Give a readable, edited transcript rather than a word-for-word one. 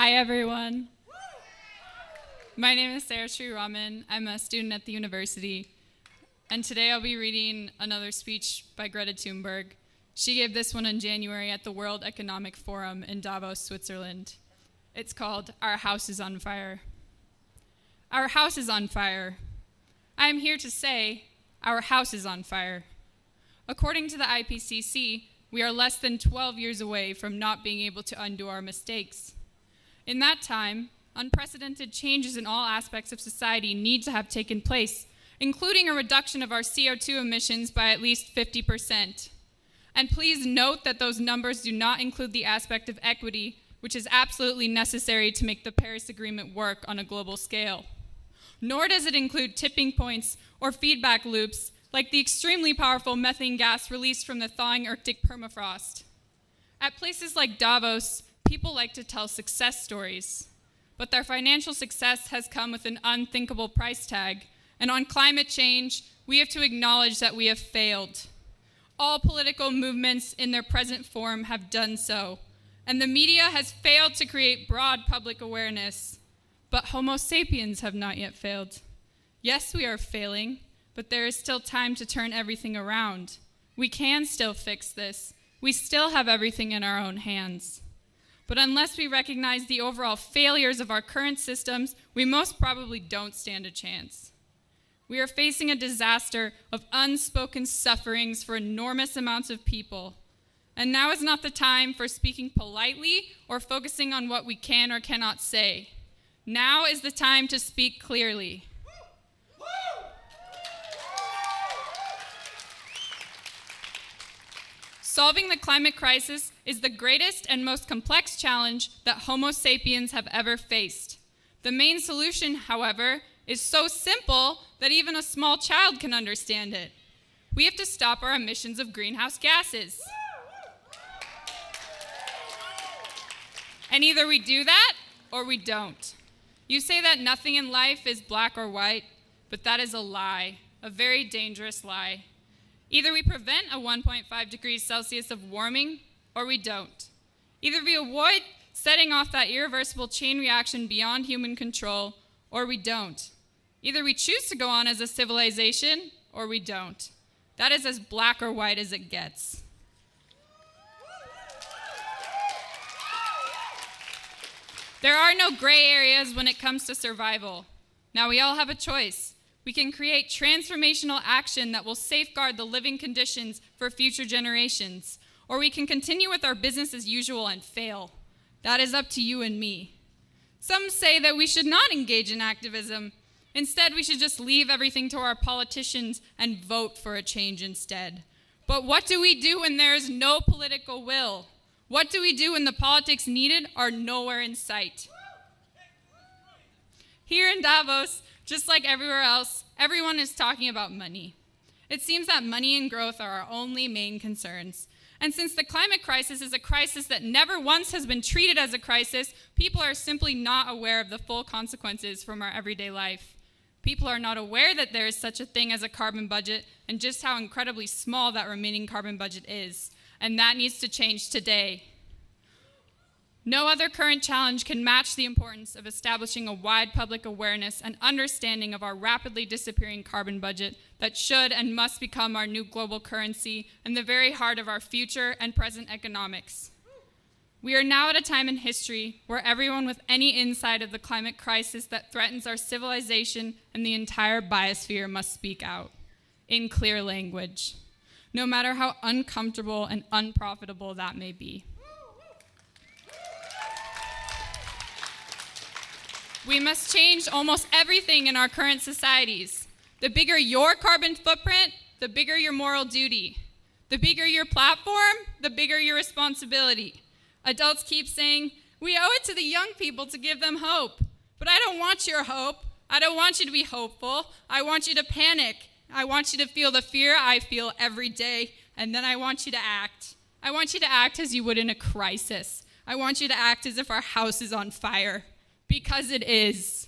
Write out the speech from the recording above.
Hi, everyone. My name is Sarah Sri-Raman. I'm a student at the university. And today I'll be reading another speech by Greta Thunberg. She gave this one in January at the World Economic Forum in Davos, Switzerland. It's called Our House is on Fire. Our house is on fire. I am here to say our house is on fire. According to the IPCC, we are less than 12 years away from not being able to undo our mistakes. In that time, unprecedented changes in all aspects of society need to have taken place, including a reduction of our CO2 emissions by at least 50%. And please note that those numbers do not include the aspect of equity, which is absolutely necessary to make the Paris Agreement work on a global scale. Nor does it include tipping points or feedback loops like the extremely powerful methane gas released from the thawing Arctic permafrost. At places like Davos, people like to tell success stories, but their financial success has come with an unthinkable price tag, and on climate change, we have to acknowledge that we have failed. All political movements in their present form have done so, and the media has failed to create broad public awareness, but Homo sapiens have not yet failed. Yes, we are failing, but there is still time to turn everything around. We can still fix this. We still have everything in our own hands. But unless we recognize the overall failures of our current systems, we most probably don't stand a chance. We are facing a disaster of unspoken sufferings for enormous amounts of people. And now is not the time for speaking politely or focusing on what we can or cannot say. Now is the time to speak clearly. Solving the climate crisis is the greatest and most complex challenge that Homo sapiens have ever faced. The main solution, however, is so simple that even a small child can understand it. We have to stop our emissions of greenhouse gases. And either we do that or we don't. You say that nothing in life is black or white, but that is a lie, a very dangerous lie. Either we prevent a 1.5 degrees Celsius of warming, or we don't. Either we avoid setting off that irreversible chain reaction beyond human control, or we don't. Either we choose to go on as a civilization, or we don't. That is as black or white as it gets. There are no gray areas when it comes to survival. Now we all have a choice. We can create transformational action that will safeguard the living conditions for future generations, or we can continue with our business as usual and fail. That is up to you and me. Some say that we should not engage in activism. Instead, we should just leave everything to our politicians and vote for a change instead. But what do we do when there is no political will? What do we do when the politics needed are nowhere in sight? Here in Davos, just like everywhere else, everyone is talking about money. It seems that money and growth are our only main concerns. And since the climate crisis is a crisis that never once has been treated as a crisis, people are simply not aware of the full consequences from our everyday life. People are not aware that there is such a thing as a carbon budget and just how incredibly small that remaining carbon budget is. And that needs to change today. No other current challenge can match the importance of establishing a wide public awareness and understanding of our rapidly disappearing carbon budget that should and must become our new global currency and the very heart of our future and present economics. We are now at a time in history where everyone with any insight of the climate crisis that threatens our civilization and the entire biosphere must speak out in clear language, no matter how uncomfortable and unprofitable that may be. We must change almost everything in our current societies. The bigger your carbon footprint, the bigger your moral duty. The bigger your platform, the bigger your responsibility. Adults keep saying, we owe it to the young people to give them hope. But I don't want your hope. I don't want you to be hopeful. I want you to panic. I want you to feel the fear I feel every day, and then I want you to act. I want you to act as you would in a crisis. I want you to act as if our house is on fire. Because it is.